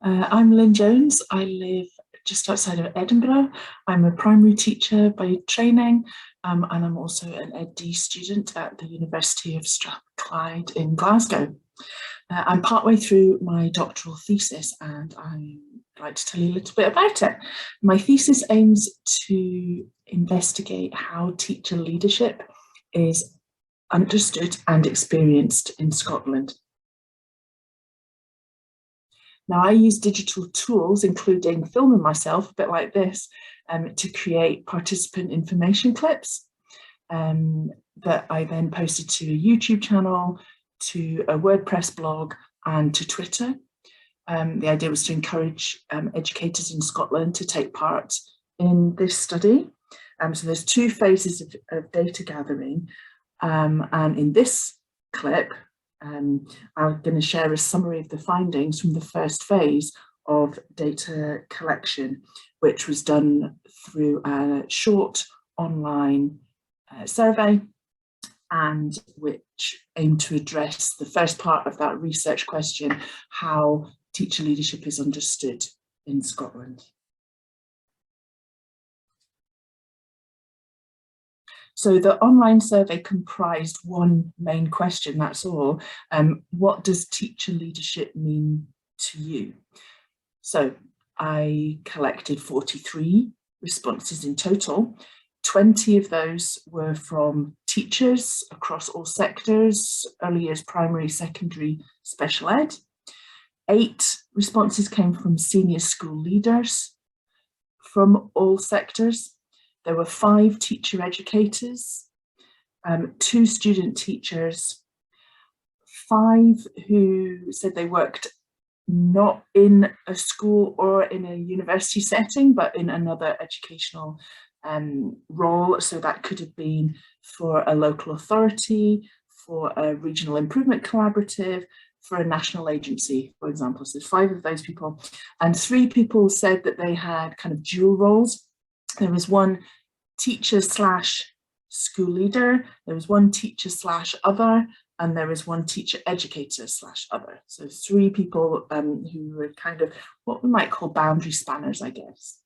I'm Lynn Jones. I live just outside of Edinburgh. I'm a primary teacher by training, and I'm also an EdD student at the University of Strahclyde in Glasgow. I'm partway through my doctoral thesis, and I'd like to tell you a little bit about it. My thesis aims to investigate how teacher leadership is understood and experienced in Scotland. Now, I use digital tools, including filming myself, a bit like this, to create participant information clips that I then posted to a YouTube channel, to a WordPress blog, and to Twitter. The idea was to encourage educators in Scotland to take part in this study. So there's two phases of data gathering, and in this clip, I'm going to share a summary of the findings from the first phase of data collection, which was done through a short online survey, and which aimed to address the first part of that research question: how teacher leadership is understood in Scotland. So the online survey comprised one main question, that's all. What does teacher leadership mean to you? So I collected 43 responses in total. 20 of those were from teachers across all sectors: early years, primary, secondary, special ed. 8 responses came from senior school leaders from all sectors. There were 5 teacher educators, 2 student teachers, 5 who said they worked not in a school or in a university setting, but in another educational role. So that could have been for a local authority, for a regional improvement collaborative, for a national agency, for example. So 5 of those people. And 3 people said that they had kind of dual roles. There was one teacher / school leader, there was one teacher / other, and there was one teacher educator / other. So 3 people who were kind of what we might call boundary spanners, I guess.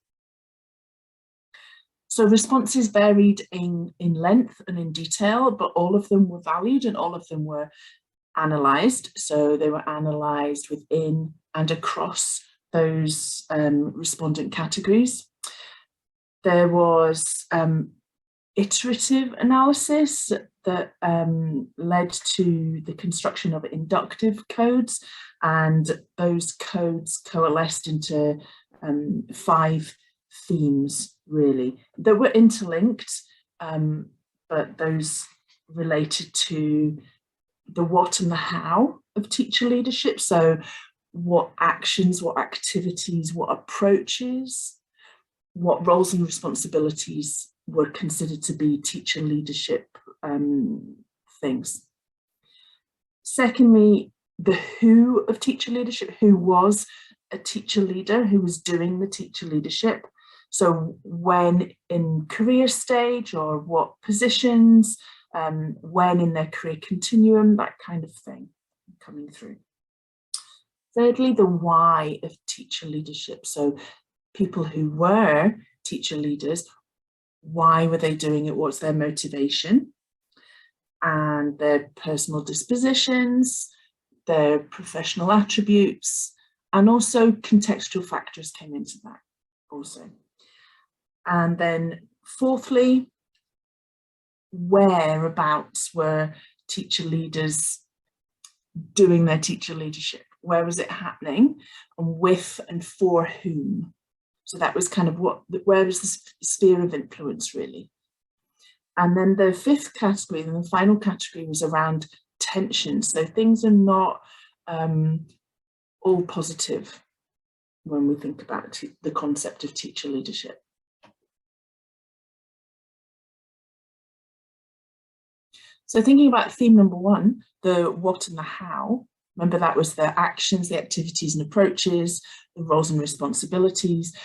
So responses varied in length and in detail, but all of them were valued and all of them were analysed. So they were analysed within and across those respondent categories. There was iterative analysis that led to the construction of inductive codes, and those codes coalesced into 5 themes, really, that were interlinked, but those related to the what and the how of teacher leadership. So what actions, what activities, what approaches, what roles and responsibilities were considered to be teacher leadership things. Secondly, the who of teacher leadership: who was a teacher leader, who was doing the teacher leadership. So when in career stage, or what positions, when in their career continuum, that kind of thing coming through. Thirdly, the why of teacher leadership. So people who were teacher leaders, why were they doing it? What's their motivation? And their personal dispositions, their professional attributes, and also contextual factors came into that also. And then fourthly, whereabouts were teacher leaders doing their teacher leadership? Where was it happening, and with and for whom? So that was kind of where was the sphere of influence, really. And then the 5th category, and the final category, was around tension. So things are not all positive when we think about the concept of teacher leadership. So thinking about theme number 1, the what and the how, remember that was the actions, the activities and approaches, the roles and responsibilities.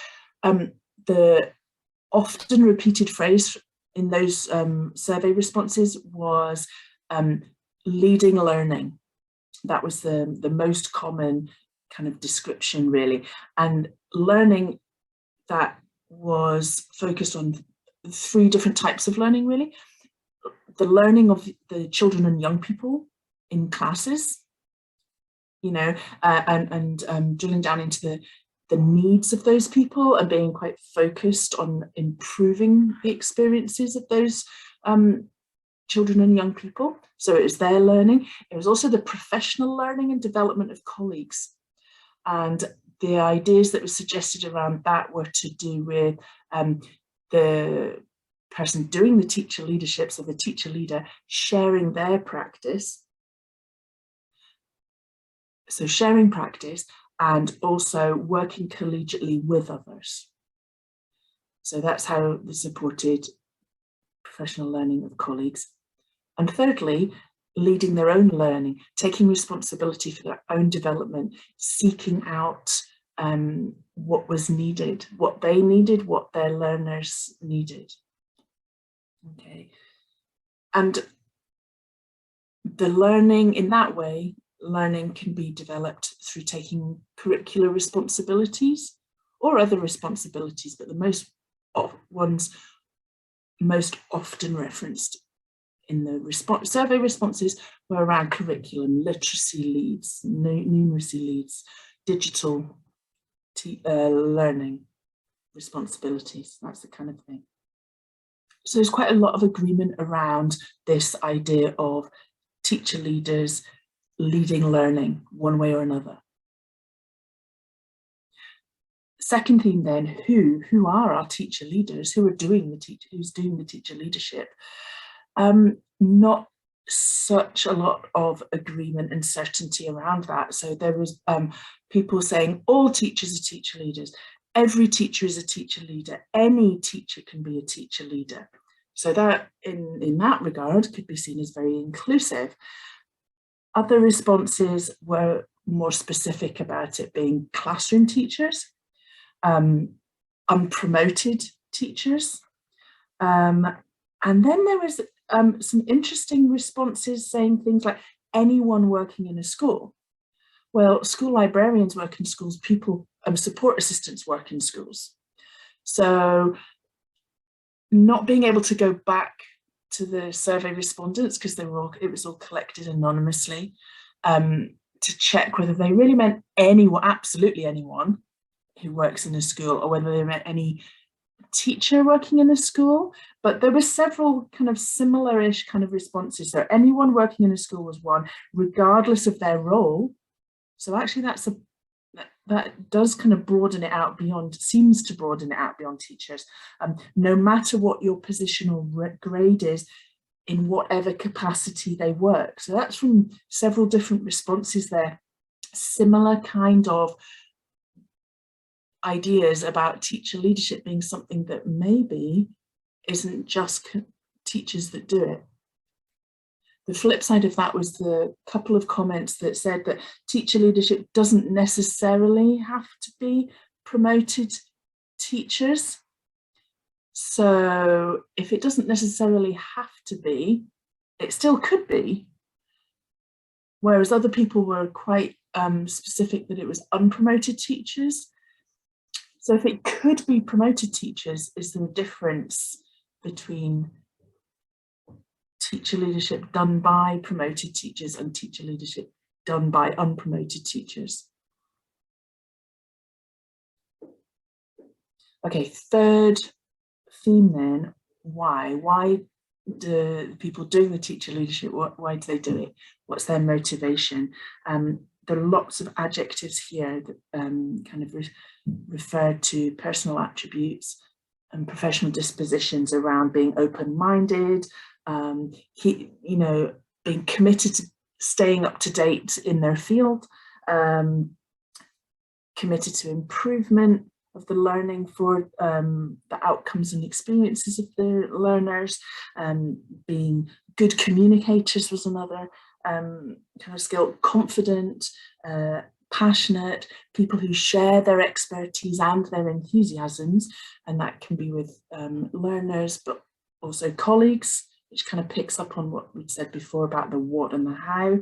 The often repeated phrase in those survey responses was leading learning. That was the most common kind of description, really, and learning that was focused on 3 different types of learning, really. The learning of the children and young people in classes, you know, and drilling down into the needs of those people and being quite focused on improving the experiences of those children and young people. So it was their learning. It was also the professional learning and development of colleagues. And the ideas that were suggested around that were to do with the person doing the teacher leadership, so the teacher leader sharing their practice. So sharing practice and also working collegiately with others. So that's how they supported professional learning of colleagues. And thirdly, leading their own learning, taking responsibility for their own development, seeking out what was needed, what they needed, what their learners needed. Okay, and the learning in that way, learning can be developed through taking curricular responsibilities or other responsibilities, but the ones most often referenced in the survey responses were around curriculum, literacy leads, numeracy leads, digital learning responsibilities, that's the kind of thing. So there's quite a lot of agreement around this idea of teacher leaders leading learning one way or another. Second theme then, who are our teacher leaders? Who's doing the teacher leadership? Not such a lot of agreement and certainty around that. So there was people saying all teachers are teacher leaders. Every teacher is a teacher leader. Any teacher can be a teacher leader. So that in that regard could be seen as very inclusive. Other responses were more specific about it being classroom teachers, unpromoted teachers. And then there was some interesting responses saying things like anyone working in a school. Well, school librarians work in schools, support assistants work in schools. So not being able to go back to the survey respondents, because it was all collected anonymously, to check whether they really meant anyone, absolutely anyone who works in a school, or whether they meant any teacher working in a school. But there were several kind of similar-ish kind of responses. So anyone working in a school was one, regardless of their role. So actually that does kind of broaden it out beyond, seems to broaden it out beyond teachers. No matter what your position or grade is, in whatever capacity they work. So that's from several different responses there. Similar kind of ideas about teacher leadership being something that maybe isn't just teachers that do it. The flip side of that was the couple of comments that said that teacher leadership doesn't necessarily have to be promoted teachers. So if it doesn't necessarily have to be, it still could be. Whereas other people were quite specific that it was unpromoted teachers. So if it could be promoted teachers, is there a difference between teacher leadership done by promoted teachers and teacher leadership done by unpromoted teachers? Okay, third theme then, why? Why do people doing the teacher leadership, why do they do it? What's their motivation? There are lots of adjectives here that kind of refer to personal attributes and professional dispositions around being open-minded, being committed to staying up to date in their field, committed to improvement of the learning for the outcomes and experiences of the learners, being good communicators was another kind of skill, confident, passionate, people who share their expertise and their enthusiasms, and that can be with learners, but also colleagues, which kind of picks up on what we've said before about the what and the how.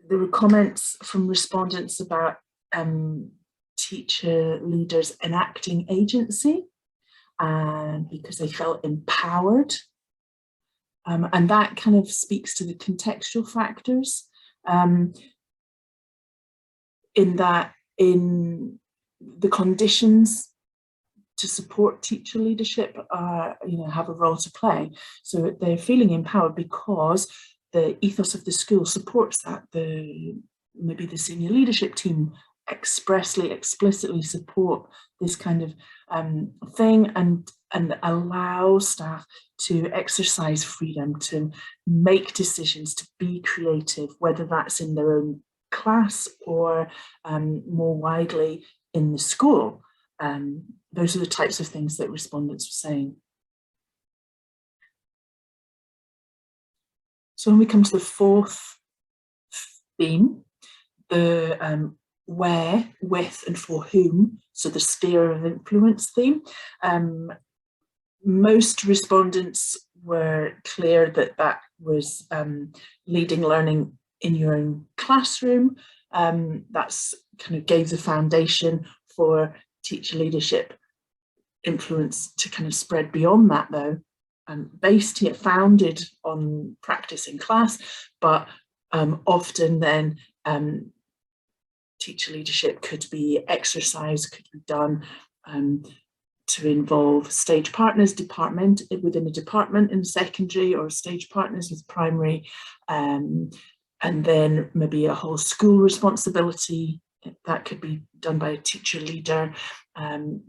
There were comments from respondents about teacher leaders enacting agency, and because they felt empowered. And that kind of speaks to the contextual factors, in that in the conditions to support teacher leadership have a role to play. So they're feeling empowered because the ethos of the school supports that. Maybe the senior leadership team explicitly support this kind of thing, and allow staff to exercise freedom, to make decisions, to be creative, whether that's in their own class or more widely in the school. Those are the types of things that respondents were saying. So when we come to the fourth theme, the where, with, and for whom, so the sphere of influence theme, most respondents were clear that that was leading learning in your own classroom. That's kind of gave the foundation for teacher leadership influence to kind of spread beyond that, though, and based here, founded on practice in class, but often then teacher leadership could be exercised, could be done to involve stage partners, within a department in secondary, or stage partners with primary, and then maybe a whole school responsibility that could be done by a teacher leader,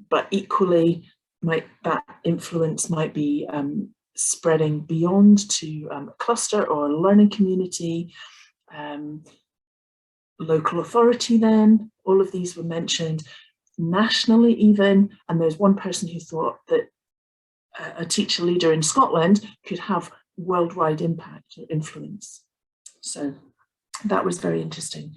but equally that influence might be spreading beyond to a cluster or a learning community, local authority. Then all of these were mentioned, nationally even, and there's one person who thought that a teacher leader in Scotland could have worldwide impact or influence. So that was very interesting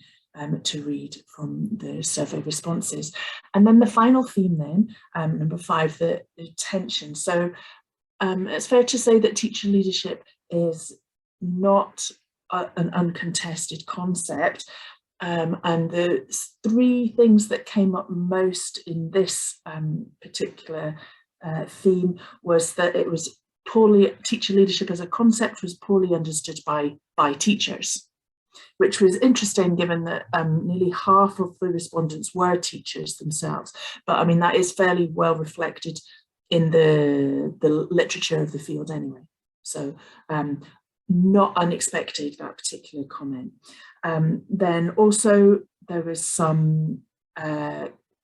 to read from the survey responses. And then the final theme then, number 5, the tension. So it's fair to say that teacher leadership is not an uncontested concept. And the 3 things that came up most in this particular theme was that it was teacher leadership as a concept was poorly understood by teachers, which was interesting given that nearly half of the respondents were teachers themselves. But I mean, that is fairly well reflected in the literature of the field anyway. So not unexpected, that particular comment. Then also there was some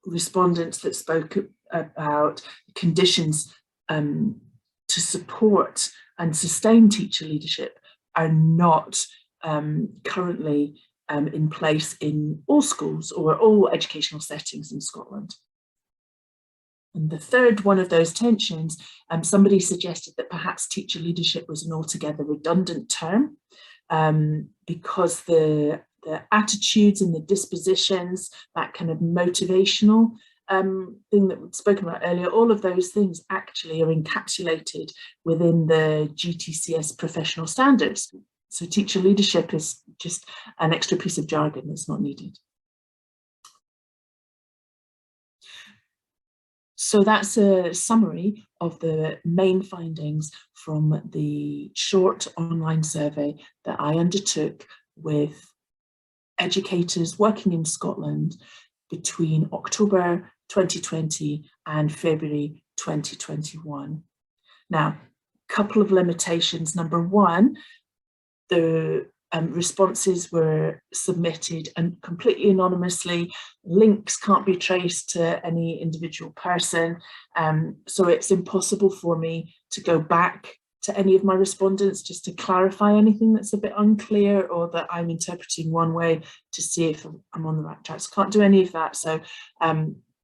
respondents that spoke about conditions to support and sustain teacher leadership are not currently in place in all schools or all educational settings in Scotland. And the third one of those tensions, somebody suggested that perhaps teacher leadership was an altogether redundant term, because the attitudes and the dispositions, that kind of motivational thing that we've spoken about earlier, all of those things actually are encapsulated within the GTCS professional standards. So teacher leadership is just an extra piece of jargon that's not needed. So that's a summary of the main findings from the short online survey that I undertook with educators working in Scotland between October 2020 and February 2021. Now, a couple of limitations. Number 1, the responses were submitted and completely anonymously. Links can't be traced to any individual person. So it's impossible for me to go back to any of my respondents just to clarify anything that's a bit unclear or that I'm interpreting one way to see if I'm on the right track. So can't do any of that. So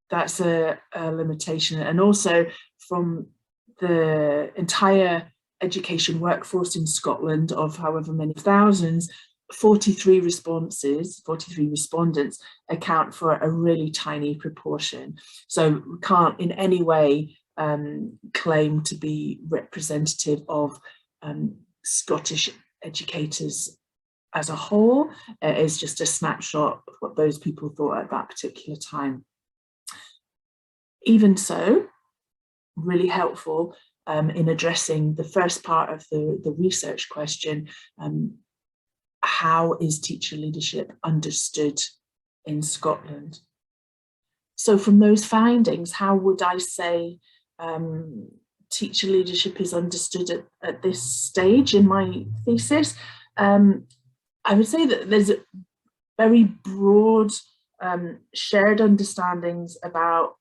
that's a limitation. And also from the entire education workforce in Scotland of however many thousands, 43 respondents account for a really tiny proportion. So we can't in any way claim to be representative of Scottish educators as a whole is just a snapshot of what those people thought at that particular time. Even so, really helpful in addressing the first part of the research question, how is teacher leadership understood in Scotland? So from those findings, how would I say teacher leadership is understood at this stage in my thesis? I would say that there's very broad shared understandings about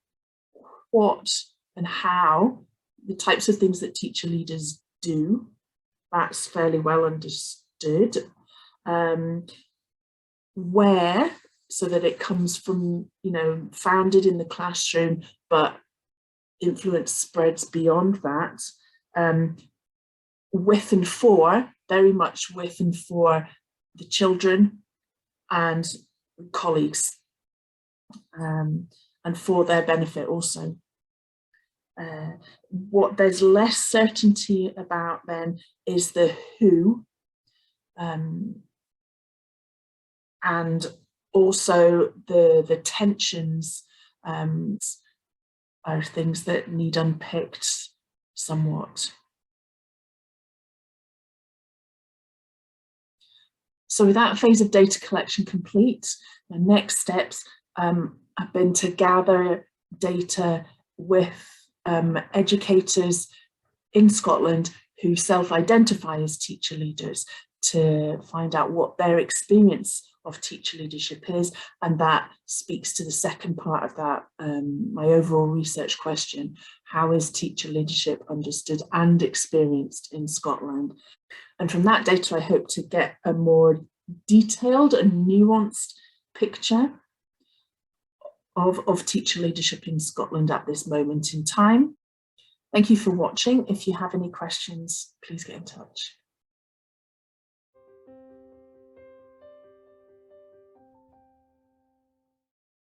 what and how the types of things that teacher leaders do. That's fairly well understood. Where, so that it comes from, founded in the classroom, but influence spreads beyond that. With and for, very much with and for the children and colleagues, and for their benefit also. What there's less certainty about then is the who, and also the tensions are things that need unpicked somewhat. So with that phase of data collection complete, the next steps have been to gather data with educators in Scotland who self-identify as teacher leaders, to find out what their experience of teacher leadership is, and that speaks to the second part of that, my overall research question: how is teacher leadership understood and experienced in Scotland? And from that data, I hope to get a more detailed and nuanced picture of teacher leadership in Scotland at this moment in time. Thank you for watching. If you have any questions, please get in touch.